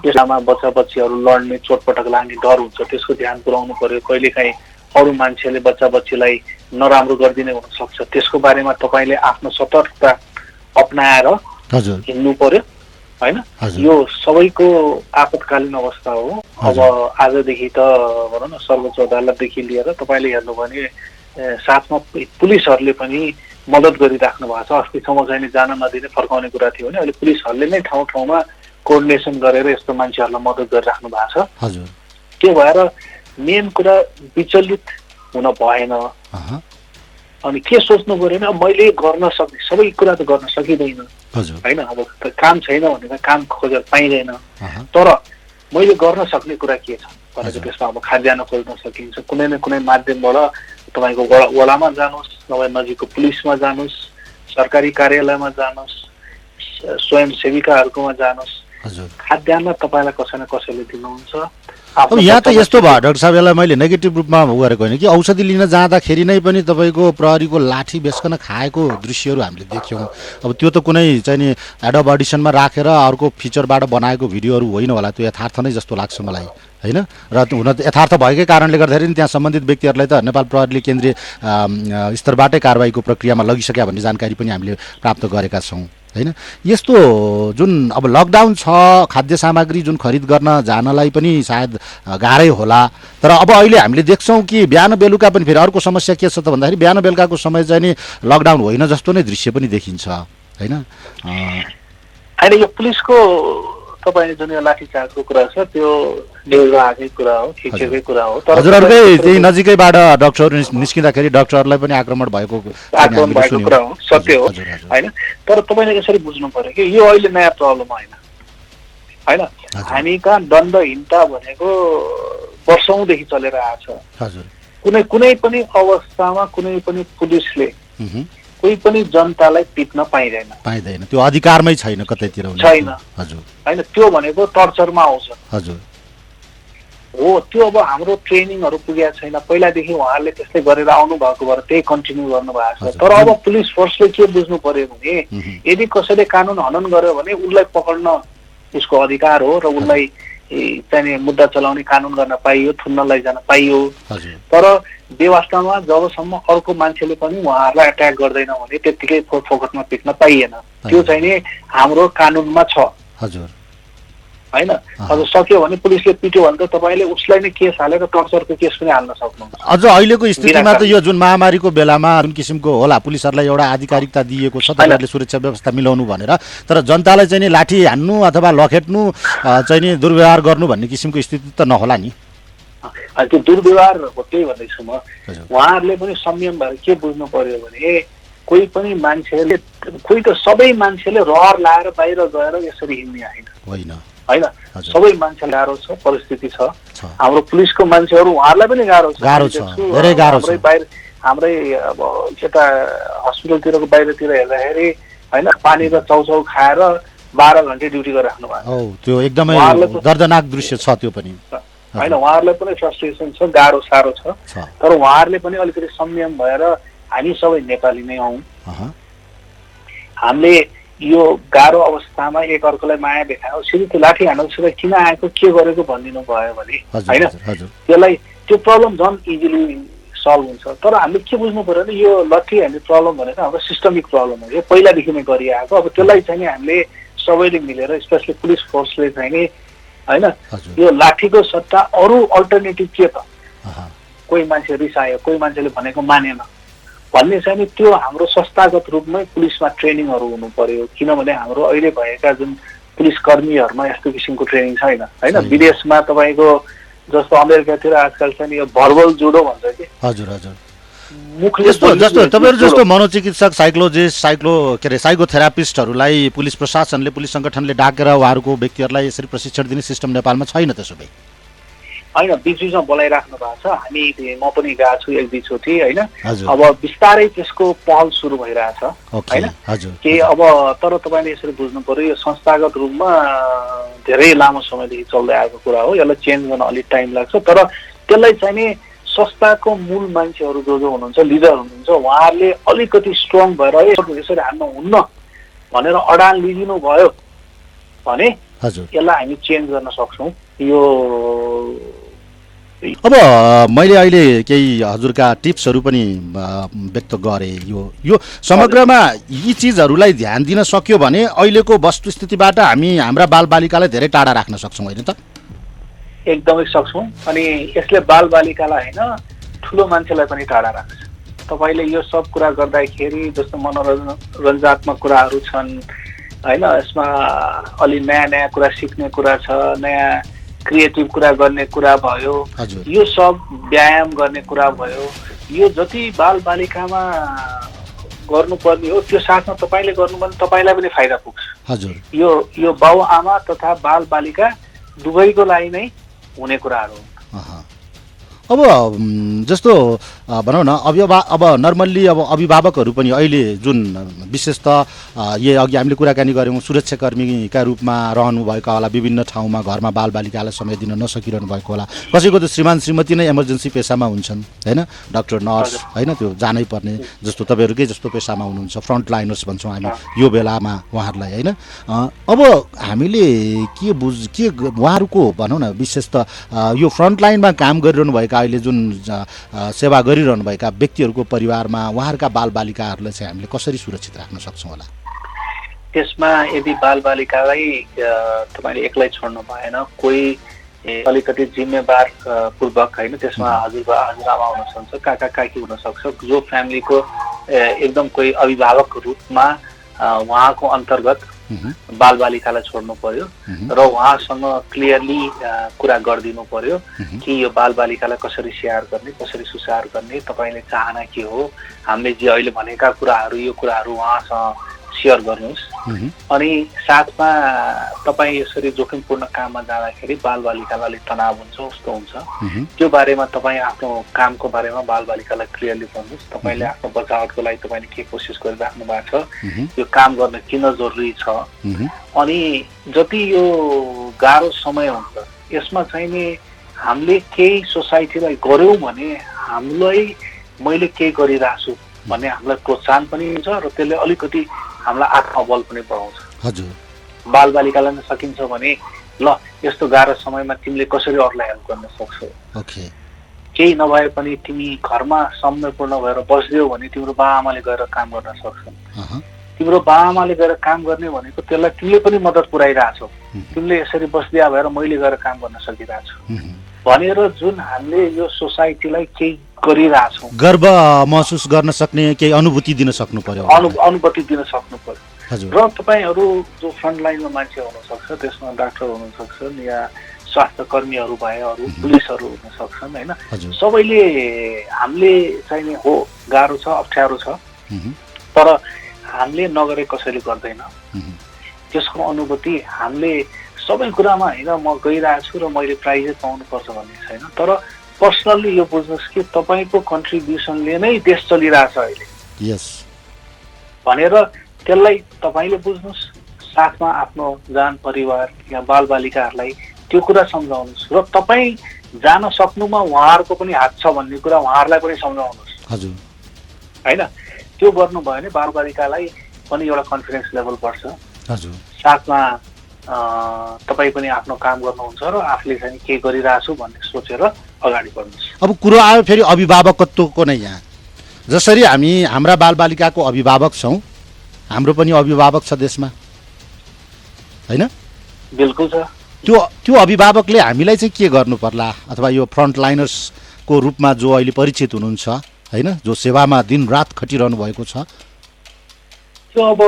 यसमा बच्चा बच्चीहरू लड्ने चोटपटक लाग्ने डर हुन्छ, त्यसको ध्यान पुर्याउनु पर्यो। कहिलेकाहीँ अरू मान्छेले बच्चा बच्चीलाई नराम्रो गरिदिने हुनसक्छ, त्यसको बारेमा तपाईँले आफ्नो सतर्कता अप्नाएर हिँड्नु पर्यो हैन। यो सबैको आपतकालीन अवस्था हो। अब आजदेखि त भनौँ न सर्वोच्च अदालतदेखि लिएर तपाईँले हेर्नु भने साथमा पुलिसहरूले पनि मद्दत गरिराख्नु भएको छ। अस्तिसम्म चाहिँ जान नदिने फर्काउने कुरा थियो भने अहिले पुलिसहरूले नै ठाउँ ठाउँमा कोअर्डिनेसन गरेर यस्तो मान्छेहरूलाई मद्दत गरिराख्नु भएको छ। त्यो भएर मेन कुरा विचलित हुन भएन। अनि के सोच्नु पर्यो भने मैले गर्न सक्ने सबै कुरा त गर्न सकिँदैन होइन। अब काम छैन भनेर काम खोजेर पाइँदैन, तर मैले गर्न सक्ने कुरा के छ भनेको त्यसमा अब खाद्यान्न खोज्न सकिन्छ। कुनै न कुनै माध्यमबाट तपाईँको वडामा जानुहोस्, नभए नजिकको पुलिसमा जानुहोस्, सरकारी कार्यालयमा जानुहोस्, स्वयंसेविकाहरूकोमा जानुहोस्, खाद्यान्न तपाईँलाई कसै न कसैले दिनुहुन्छ। अब यहाँ त यस्तो भयो डाक्टर साहब, यसलाई मैले नेगेटिभ रूपमा गरेको होइन कि औषधि लिन जाँदाखेरि नै पनि तपाईँको प्रहरीको लाठी बेस्कन खाएको दृश्यहरू हामीले देख्यौँ। अब त्यो त कुनै चाहिँ नि एडोब अडिसनमा राखेर अर्को फिचरबाट बनाएको भिडियोहरू होइन होला, त्यो यथार्थ नै जस्तो लाग्छ मलाई, होइन? र हुन त यथार्थ भएकै कारणले गर्दाखेरि त्यहाँ सम्बन्धित व्यक्तिहरूलाई त नेपाल प्रहरीले केन्द्रीय स्तरबाटै कारबाहीको प्रक्रियामा लगिसक्यो भन्ने जानकारी पनि हामीले प्राप्त गरेका छौँ, होइन? यस्तो जुन अब लकडाउन छ, खाद्य सामग्री जुन खरिद गर्न जानलाई पनि सायद गाह्रै होला, तर अब अहिले हामीले देख्छौँ कि बिहान बेलुका पनि फेरि अर्को समस्या के छ त भन्दाखेरि बिहान बेलुकाको समय चाहिँ नि लकडाउन होइन जस्तो नै दृश्य पनि देखिन्छ, होइन? अहिले यो पुलिसको तपाईँले जुन यो लाठीचार्जको कुरा छ त्यो न्युजमा आएकै कुरा हो, खिचेकै कुरा हो। तर हजुरहरूकै त्यही नजिकैबाट डाक्टरहरू निस्किँदाखेरि डाक्टरहरूलाई पनि आक्रमण भएको कुरा हो, सत्य हो, होइन? तर तपाईँले यसरी बुझ्नु पर्यो कि यो अहिले नयाँ प्रब्लम होइन, होइन? हामी कहाँ दण्डहीनता भनेको वर्षौँदेखि चलेर आएको छ। कुनै पनि अवस्थामा कुनै पनि पुलिसले कोही पनि जनतालाई पिट्न पाइँदैन, त्यो अधिकारमै छैन, कतैतिर छैन, होइन? त्यो भनेको टर्चरमा आउँछ, हो। त्यो अब हाम्रो ट्रेनिङहरू पुगेको छैन, पहिलादेखि उहाँहरूले त्यस्तै गरेर आउनु भएको भएर त्यही कन्टिन्यू गर्नु भएको छ। तर अब पुलिस फोर्सले के बुझ्नु पर्यो भने यदि कसैले कानुन हनन गर्यो भने उसलाई पक्ड्न उसको अधिकार हो र उसलाई चाहिँ मुद्दा चलाउने कानुन गर्न पाइयो, थुन्न लैजान पाइयो। तर बेवास्तामा जबसम्म अर्को मान्छेले पनि उहाँहरूलाई एट्याक गर्दैन भने त्यत्तिकै फोकटमा पिट्न पाइएन, त्यो चाहिँ नि हाम्रो कानुनमा छ, होइन? अब सक्यो भने पुलिसले पिट्यो भने त तपाईँले उसलाई नै केस हालेर टर्चरको केस पनि हाल्न सक्नुहुन्छ। अझ अहिलेको स्थितिमा त यो जुन महामारीको बेलामा जुन किसिमको होला पुलिसहरूलाई एउटा आधिकारिकता दिएको छ तपाईँहरूले सुरक्षा व्यवस्था मिलाउनु भनेर, तर जनतालाई चाहिँ नि लाठी हान्नु अथवा लखेट्नु चाहिँ नि दुर्व्यवहार गर्नु भन्ने किसिमको स्थिति त नहोला नि? त्यो दुर्व्यवहार हो, त्यही भन्दैछु म। उहाँहरूले पनि संयम भएर के बुझ्नु पर्यो भने कोही पनि मान्छेले, कोही त सबै मान्छेले रहर लाएर बाहिर गएर यसरी हिँड्ने होइन, होइन? सबै मान्छे गाह्रो छ, परिस्थिति छ। हाम्रो पुलिसको मान्छेहरू उहाँहरूलाई पनि गाह्रो छ, धेरै गाह्रो छ। हाम्रै अब यता हस्पिटलतिरको बाहिरतिर हेर्दाखेरि, होइन, पानी र चाउचाउ खाएर 12 घन्टे ड्युटी गरिराख्नु भएको, त्यो एकदमै दर्दनाक दृश्य छ त्यो पनि, होइन? उहाँहरूलाई पनि फ्रस्ट्रेसन छ, गाह्रो साह्रो छ। तर उहाँहरूले पनि अलिकति संयम भएर हामी सबै नेपाली नै हौँ, हामीले यो गाह्रो अवस्थामा एक अर्कोलाई माया देखायो, सिधै त्यो लाठी हान्नुसित किन आएको, के गरेको भनिदिनु भयो भने, होइन, त्यसलाई त्यो प्रब्लम झन् इजिली सल्भ हुन्छ। तर हामीले के बुझ्नु पर्यो भने यो लाठी हान्ने प्रब्लम भनेको हाम्रो सिस्टमिक प्रब्लम हो, यो पहिलादेखि नै गरिआएको। अब त्यसलाई चाहिँ नि हामीले सबैले मिलेर, स्पेसली पुलिस फोर्सले चाहिँ नि, होइन, यो लाठीको सट्टा अरू अल्टरनेटिभ के त, कोही मान्छे रिसायो, कोही मान्छेले भनेको मानेन भन्ने चाहिँ नि त्यो हाम्रो संस्थागत रूपमै पुलिसमा ट्रेनिङहरू हुनु पर्यो। किनभने हाम्रो अहिले भएका जुन पुलिस कर्मीहरूमा यस्तो किसिमको ट्रेनिङ छैन, होइन? विदेशमा तपाईँको जस्तो अमेरिकातिर आजकल चाहिँ यो भर्बल जुडो भन्छ कि, जस्तो तपाईँहरू जस्तो मनोचिकित्सक, साइकोलोजिस्ट, साइकोथेरापिस्टहरूलाई पुलिस प्रशासनले, पुलिस सङ्गठनले डाकेर उहाँहरूको व्यक्तिहरूलाई यसरी प्रशिक्षण दिने सिस्टम नेपालमा छैन त्यसो भए? होइन, बिचबिचमा बोलाइराख्नु भएको छ, हामी म पनि गएको छु एक दुईचोटि, होइन? अब बिस्तारै त्यसको पहल सुरु भइरहेछ, होइन? कि अब तर तपाईँले यसरी बुझ्नु पर्यो यो संस्थागत रूपमा धेरै लामो समयदेखि चल्दै आएको कुरा हो, यसलाई चेन्ज गर्न अलिक टाइम लाग्छ। तर त्यसलाई चाहिँ नि संस्थाको मूल मान्छेहरू जो हुनुहुन्छ, लिडर हुनुहुन्छ, उहाँहरूले अलिकति स्ट्रङ भएर यसरी हान्न हुन्न भनेर अडान लिइदिनु भयो भने यसलाई हामी चेन्ज गर्न सक्छौँ। यो अब मैले अहिले केही हजुरका टिप्सहरू पनि व्यक्त गरेँ। यो समग्रमा यी चिजहरूलाई ध्यान दिन सक्यो भने अहिलेको वस्तुस्थितिबाट हामी हाम्रा बालबालिकालाई धेरै टाढा राख्न सक्छौँ, होइन त? एकदमै सक्छौँ। अनि यसले बालबालिकालाई होइन, ठुलो मान्छेलाई पनि टाढा राख्छ। तपाईँले यो सब कुरा गर्दाखेरि जस्तो मनोरञ्जनात्मक कुराहरू छन्, होइन? यसमा अलि नयाँ नयाँ कुरा सिक्ने कुरा छ, नयाँ क्रिएटिभ कुरा गर्ने कुरा भयो, यो सब व्यायाम गर्ने कुरा भयो। यो जति बालबालिकामा गर्नुपर्ने हो त्यो साथमा तपाईँले गर्नु भने तपाईँलाई पनि फाइदा पुग्छ। यो बाउ आमा तथा बालबालिका दुवैको लागि नै हुने कुराहरू हो। अब जस्तो भनौँ न अब नर्मल्ली अब अभिभावकहरू पनि अहिले जुन विशेषतः यही अघि हामीले कुराकानी गऱ्यौँ सुरक्षाकर्मीका रूपमा रहनुभएका होला, विभिन्न ठाउँमा घरमा बालबालिकालाई समय दिन नसकिरहनु भएको होला, कसैको त श्रीमान श्रीमती नै इमर्जेन्सी पेसामा हुन्छन् होइन, डाक्टर नर्स होइन, त्यो जानै पर्ने जस्तो तपाईँहरूकै जस्तो पेसामा हुनुहुन्छ, फ्रन्ट लाइनर्स भन्छौँ हामी यो बेलामा उहाँहरूलाई होइन। अब हामीले के उहाँहरूको भनौँ न विशेष त यो फ्रन्ट लाइनमा काम गरिरहनु भएका अहिले जुन सेवा गरिरहनुभएका व्यक्तिहरूको परिवारमा उहाँहरूका बालबालिकाहरूलाई चाहिँ हामीले कसरी सुरक्षित राख्न सक्छौँ होला? त्यसमा यदि बालबालिकालाई तपाईँले एक्लै छोड्नु भएन, कोही अलिकति जिम्मेवार पूर्वक होइन, त्यसमा हजुरबा हजुरआमा हुन सक्छ, काका काकी हुन सक्छ, जो फ्यामिलीको एकदम कोही अभिभावकको रूपमा उहाँको अन्तर्गत बालबालिकालाई छोड्नु पर्यो र उहाँसँग क्लियरली कुरा गरिदिनु पर्यो कि यो बालबालिकालाई कसरी स्याहार गर्ने, कसरी सुसार गर्ने, तपाईँले चाहना के हो, हामीले जे अहिले भनेका कुराहरू यो कुराहरू उहाँसँग सेयर गर्नुहोस्। अनि साथमा तपाईँ यसरी जोखिमपूर्ण काममा जाँदाखेरि बालबालिकालाई अलिक तनाव हुन्छ जस्तो हुन्छ, त्यो बारेमा तपाईँ आफ्नो कामको बारेमा बालबालिकालाई क्लियरली भन्नुहोस्। तपाईँले आफ्नो बचावटको लागि तपाईँले के कोसिस गरिराख्नु भएको छ, यो काम गर्न किन जरुरी छ। अनि जति यो गाह्रो समय हुन्छ यसमा चाहिँ नि हामीले केही सोसाइटीलाई गऱ्यौँ भने हामीलाई मैले केही गरिरहेको छु भन्ने हामीलाई प्रोत्साहन पनि हुन्छ र त्यसले अलिकति हामीलाई आत्मबल पनि बढाउँछ। हजुर, बालबालिकालाई नै सकिन्छ भने ल यस्तो गाह्रो समयमा तिमीले कसरी अरूलाई हेल्प गर्न सक्छौ, केही नभए पनि तिमी घरमा सम्यपूर्ण भएर बस्दियौ भने तिम्रो बाआमाले गएर काम गर्न सक्छन्। तिम्रो बाआमाले गएर काम गर्ने भनेको त्यसलाई तिमीले पनि मद्दत पुर्याइरहेछौ, तिमीले यसरी बस्दिया भएर मैले गएर काम गर्न सकिरहेछु भनेर जुन हामीले यो सोसाइटीलाई केही गरिरहेछौँ, गर्व महसुस गर्न सक्ने केही अनुभूति दिन सक्नु पर्यो, अनुभूति दिन सक्नु पर्यो। र तपाईँहरू जो फ्रन्ट लाइनमा मान्छे हुनसक्छ, त्यसमा डाक्टर हुनसक्छन् या स्वास्थ्य कर्मीहरू भए अरू पुलिसहरू हुन सक्छन् होइन, सबैले हामीले चाहिने हो गाह्रो छ, अप्ठ्यारो छ, तर हामीले नगरे कसैले गर्दैन। त्यसको अनुभूति हामीले सबै कुरामा होइन म गइरहेको छु र मैले प्राइजै पाउनुपर्छ भन्ने छैन, तर पर्सनल्ली यो बुझ्नुहोस् कि तपाईँको कन्ट्रिब्युसनले नै देश चलिरहेछ अहिले भनेर त्यसलाई तपाईँले बुझ्नुहोस्, साथमा आफ्नो जान परिवार या बालबालिकाहरूलाई त्यो कुरा सम्झाउनुहोस् र तपाईँ जान सक्नुमा उहाँहरूको पनि हात छ भन्ने कुरा उहाँहरूलाई पनि सम्झाउनुहोस् होइन। त्यो गर्नुभयो भने बालबालिकालाई पनि एउटा कन्फिडेन्स लेभल बढ्छ, साथमा तपाईँ पनि आफ्नो काम गर्नुहुन्छ र आफूले चाहिँ के गरिरहेछु भन्ने सोचेर अगाडि बढ्नुहोस्। अब कुरो आयो फेरि अभिभावकत्वको नै, यहाँ जसरी हामी हाम्रा बालबालिकाको अभिभावक छौँ, हाम्रो पनि अभिभावक छ देशमा होइन? बिल्कुल छ। त्यो अभिभावकले हामीलाई चाहिँ के गर्नु पर्ला, अथवा यो फ्रन्ट लाइनर्सको रूपमा जो अहिले परिचित हुनुहुन्छ होइन, जो सेवामा दिनरात खटिरहनु भएको छ, त्यो अब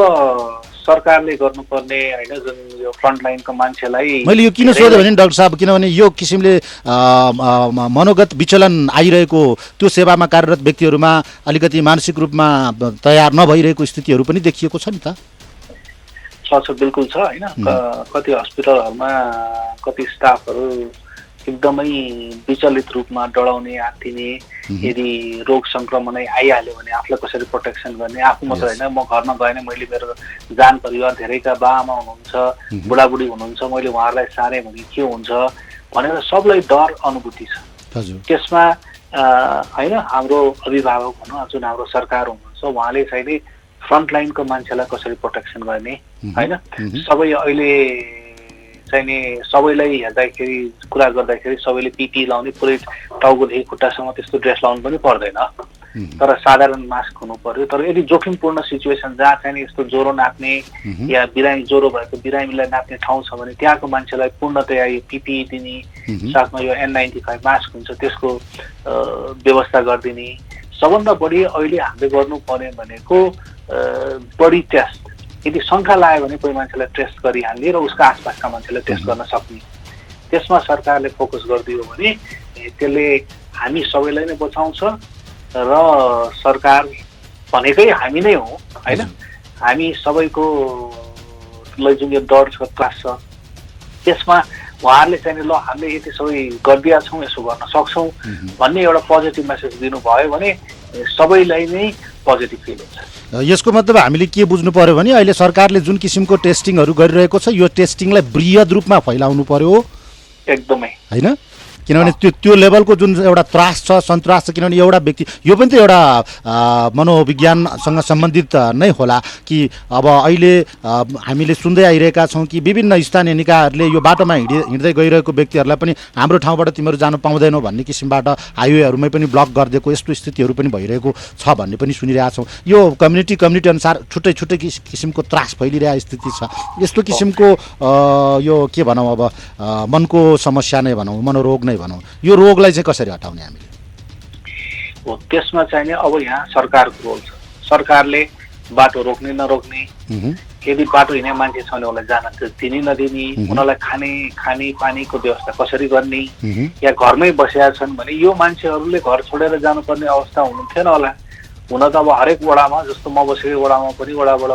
सरकारले गर्नुपर्ने होइन, जुन यो फ्रन्ट लाइनको मान्छेलाई मैले यो किन सोधेँ भने डाक्टर साहब, किनभने यो किसिमले मनोगत विचलन आइरहेको त्यो सेवामा कार्यरत व्यक्तिहरूमा अलिकति मानसिक रूपमा तयार नभइरहेको स्थितिहरू पनि देखिएको छ नि त? छ, बिल्कुल छ होइन। कति हस्पिटलहरूमा कति स्टाफहरू एकदमै विचलित रूपमा डराउने, आत्तिने, यदि रोग संक्रमणै आइहाल्यो भने आफूलाई कसरी प्रोटेक्सन गर्ने, आफू मात्र होइन म घरमा गएन, मैले मेरो जान परिवार धेरैका बाआमा हुनुहुन्छ, बुढाबुढी हुनुहुन्छ, मैले उहाँहरूलाई सारेँ भने के हुन्छ भनेर सबलाई डर अनुभूति छ। त्यसमा होइन हाम्रो अभिभावक भनौँ, जुन हाम्रो सरकार हुनुहुन्छ उहाँले चाहिँ फ्रन्ट लाइनको मान्छेलाई कसरी प्रोटेक्सन गर्ने होइन, सबै अहिले चाहिँ नि सबैलाई हेर्दाखेरि कुरा गर्दाखेरि सबैले पिपी लाउने, पुरै टाउकोदेखि खुट्टासम्म त्यस्तो ड्रेस लाउनु पनि पर्दैन, तर साधारण मास्क हुनु पर्यो। तर यदि जोखिमपूर्ण सिचुएसन जहाँ चाहिँ यस्तो ज्वरो नाप्ने या बिरामी ज्वरो भएको बिरामीलाई नाप्ने ठाउँ छ भने त्यहाँको मान्छेलाई पूर्णतया यो पिपी दिने, साथमा यो N95 मास्क हुन्छ त्यसको व्यवस्था गरिदिने। सबभन्दा बढी अहिले हामीले गर्नुपर्ने भनेको बढी टेस्ट, यदि शङ्का लाग्यो भने कोही मान्छेलाई टेस्ट गरिहाल्ने र उसको आसपासका मान्छेलाई टेस्ट गर्न सक्ने, त्यसमा सरकारले फोकस गरिदियो भने त्यसले हामी सबैलाई नै बचाउँछ र सरकार भनेकै हामी नै हो होइन। हामी सबैको जुन यो डर छ, त्रास छ, त्यसमा उहाँहरूले चाहिँ ल हामीले यति सबै गरिदिएका छौँ, यसो गर्न सक्छौँ भन्ने एउटा पोजिटिभ मेसेज दिनुभयो भने सबैलाई नै पोजिटिभ फिल हुन्छ। यसको मतलब हामीले के बुझ्नु पर्यो भने अहिले सरकारले जुन किसिमको टेस्टिङहरू गरिरहेको छ यो टेस्टिङलाई बृहत रूपमा फैलाउनु पर्यो। एकदमै हैन, किनभने त्यो लेभलको जुन एउटा त्रास छ, सन्तास छ, किनभने एउटा व्यक्ति यो पनि त एउटा मनोविज्ञानसँग सम्बन्धित नै होला कि अब अहिले हामीले सुन्दै आइरहेका छौँ कि विभिन्न स्थानीय निकायहरूले यो बाटोमा हिँड्दै गइरहेको व्यक्तिहरूलाई पनि हाम्रो ठाउँबाट तिमीहरू जानु पाउँदैनौ भन्ने किसिमबाट हाइवेहरूमै पनि ब्लक गरिदिएको यस्तो स्थितिहरू पनि भइरहेको छ भन्ने पनि सुनिरहेका छौँ। यो कम्युनिटी अनुसार छुट्टै छुट्टै किसिमको त्रास फैलिरहेको स्थिति छ। यस्तो किसिमको यो के भनौँ अब मनको समस्या नै भनौँ, मनोरोग नै भनौँ, यो रोगलाई चाहिँ कसरी हटाउने हामीले हो त्यसमा चाहिँ अब यहाँ सरकारको रोल छ। सरकारले बाटो रोक्ने नरोक्ने, यदि बाटो हिँड्ने मान्छे छ भने उसलाई जान दिने नदिने, उनीहरूलाई खाने पानीको व्यवस्था कसरी गर्ने, या घरमै बसेका छन् भने यो मान्छेहरूले घर छोडेर जानुपर्ने अवस्था हुनु थिएन होला। हुन त अब हरेक वडामा, जस्तो म बसेको वडामा पनि वडाबाट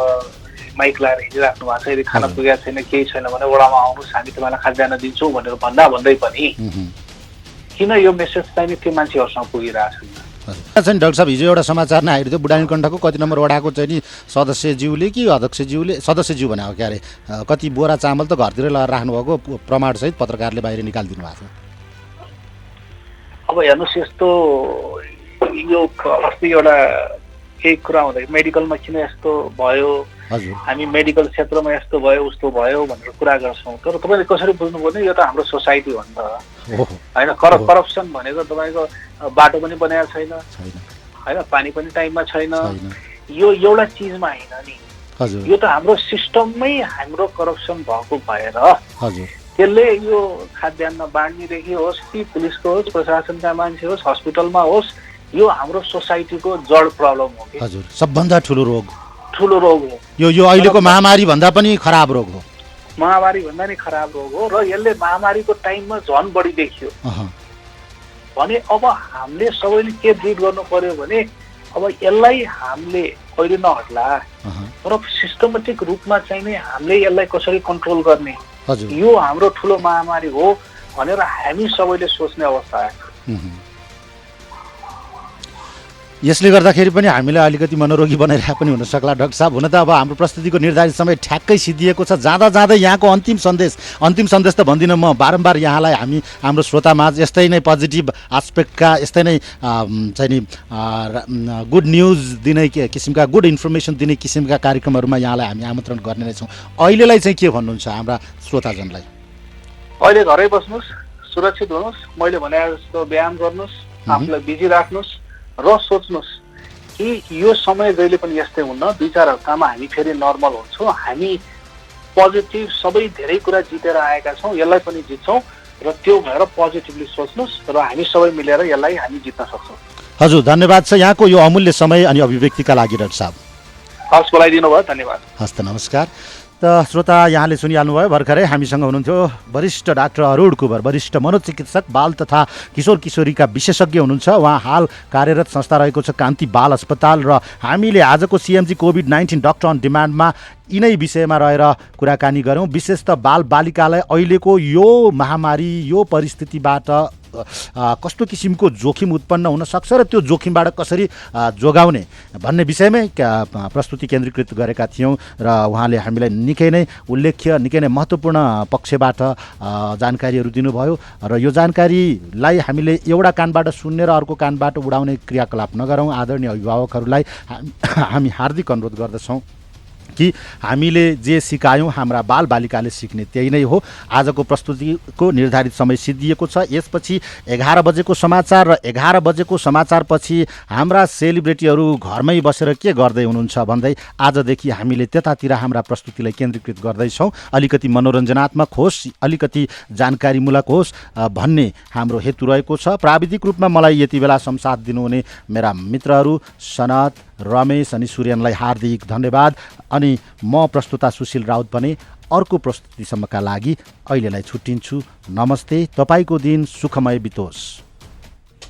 माइक लाएर हिँडिराख्नु भएको छ, यदि खाना पुगेको छैन केही छैन भने वडामा आउनुहोस् हामी तपाईँलाई खाद्यान्न दिन्छौँ भनेर भन्दै पनि किन यो मेसेज चाहिँ त्यो मान्छेहरूसँग पुगिरहेको छैन। डाक्टर साहब, हिजो एउटा समाचार नै आइरहेको थियो, बुढानीकण्ठको कति नम्बर वडाको चाहिँ नि सदस्यज्यूले कि अध्यक्षज्यूले, सदस्यज्यू भनेको के अरे, कति बोरा चामल त घरतिर लगाएर राख्नुभएको प्रमाणसहित पत्रकारले बाहिर निकालिदिनु भएको छ। अब हेर्नुहोस्, यस्तो यो अस्ति एउटा केही कुरा हुँदा मेडिकलमा किन यस्तो भयो, हामी मेडिकल क्षेत्रमा यस्तो भयो उस्तो भयो भनेर कुरा गर्छौँ, तर तपाईँले कसरी बुझ्नुभयो भने यो त हाम्रो सोसाइटी हो नि त होइन। करप्सन भनेको तपाईँको बाटो पनि बनाएको छैन होइन, पानी पनि टाइममा छैन, यो एउटा चिजमा होइन नि, यो त हाम्रो सिस्टममै हाम्रो करप्सन भएको भएर त्यसले यो खाद्यान्न बाँड्नेदेखि होस् कि पुलिसको होस्, प्रशासनका मान्छे होस्, हस्पिटलमा होस्, यो हाम्रो सोसाइटीको जड प्रब्लम हो कि हजुर, सबभन्दा ठुलो रोग हो यो अहिलेको महामारी भन्दा पनि खराब रोग हो, महामारी भन्दा नि खराब रोग हो। र यसले महामारीको टाइममा झन् बढी देखियो भने अब हामीले सबैले के डिल गर्नु पर्यो भने अब यसलाई हामीले अहिले नहट्ला तर सिस्टमेटिक रूपमा चाहिँ नै हामीले यसलाई कसरी कन्ट्रोल गर्ने, यो हाम्रो ठुलो महामारी हो भनेर हामी सबैले सोच्ने अवस्था आयो। यसले गर्दाखेरि पनि हामीलाई अलिकति मनोरोगी बनाइरहेको पनि हुन सक्ला डाक्टर साहब। हुन त अब हाम्रो प्रस्तुतिको निर्धारित समय ठ्याक्कै सिद्धिएको छ। जाँदा जाँदै यहाँको अन्तिम सन्देश त भन्दिनँ म, बारम्बार यहाँलाई हामी हाम्रो श्रोतामाझ यस्तै नै पोजिटिभ एस्पेक्टका, यस्तै नै चाहिँ नि गुड न्युज दिने किसिमका, गुड इन्फर्मेसन दिने किसिमका कार्यक्रमहरूमा यहाँलाई हामी आमन्त्रण गर्ने नै छौँ। अहिलेलाई चाहिँ के भन्नुहुन्छ हाम्रा श्रोताजनलाई? अहिले घरै बस्नुहोस्, सुरक्षित हुनुहोस्, मैले भने जस्तो व्यायाम गर्नुहोस्, आफूलाई बिजी राख्नुहोस् र सोच्नुहोस् कि यो समय जहिले पनि यस्तै हुन्न, 2-4 हप्तामा हामी फेरि नर्मल हुन्छौँ। हामी पोजिटिभ सबै धेरै कुरा जितेर आएका छौँ, यसलाई पनि जित्छौँ र त्यो भएर पोजिटिभली सोच्नुहोस् र हामी सबै मिलेर यसलाई हामी जित्न सक्छौँ। हजुर, धन्यवाद छ यहाँको यो अमूल्य समय अनि अभिव्यक्तिका लागि डाक्टर साहब। हस्, बोलाइदिनु भयो, धन्यवाद। हस् त, नमस्कार। त श्रोता, यहाँले सुनिहाल्नुभयो, भर्खरै हामीसँग हुनुहुन्थ्यो वरिष्ठ डाक्टर अरूण कुँवर, वरिष्ठ मनोचिकित्सक, बाल तथा किशोर किशोरीका विशेषज्ञ हुनुहुन्छ। उहाँ हाल कार्यरत संस्था रहेको छ कान्ति बाल अस्पताल र हामीले आजको CMG कोभिड-19 डक्टर अन डिमान्डमा यिनै विषयमा रहेर कुराकानी गऱ्यौँ। विशेष त बाल बालिकालाई अहिलेको यो महामारी, यो परिस्थितिबाट कस्तो किसिमको जोखिम उत्पन्न हुन सक्छ र त्यो जोखिमबाट कसरी जोगाउने भन्ने विषयमै प्रस्तुति केन्द्रीकृत गरेका थियौँ र उहाँले हामीलाई निकै नै उल्लेख्य, निकै नै महत्त्वपूर्ण पक्षबाट जानकारीहरू दिनुभयो र यो जानकारीलाई हामीले एउटा कानबाट सुन्ने र अर्को कानबाट उडाउने क्रियाकलाप नगरौँ। आदरणीय अभिभावकहरूलाई हामी हार्दिक अनुरोध गर्दछौँ कि हामीले जे सिकायौँ हाम्रा बालबालिकाले सिक्ने त्यही नै हो। आजको प्रस्तुतिको निर्धारित समय सिद्धिएको छ। यसपछि 11 बजेको समाचार र 11 बजेको समाचारपछि हाम्रा सेलिब्रेटीहरू घरमै बसेर के गर्दै हुनुहुन्छ भन्दै आजदेखि हामीले त्यतातिर हाम्रा प्रस्तुतिलाई केन्द्रीकृत गर्दैछौँ। अलिकति मनोरञ्जनात्मक होस्, अलिकति जानकारीमूलक होस् भन्ने हाम्रो हेतु रहेको छ। प्राविधिक रूपमा मलाई यति बेला संसाद दिनुहुने मेरा मित्रहरू सनत, रमेश अनि सूर्यनलाई हार्दिक धन्यवाद। अनि म प्रस्तुता सुशील राउत पनि अर्को प्रस्तुतिसम्मका लागि अहिलेलाई छुट्टिन्छु। नमस्ते, तपाईँको दिन सुखमय बितोस्।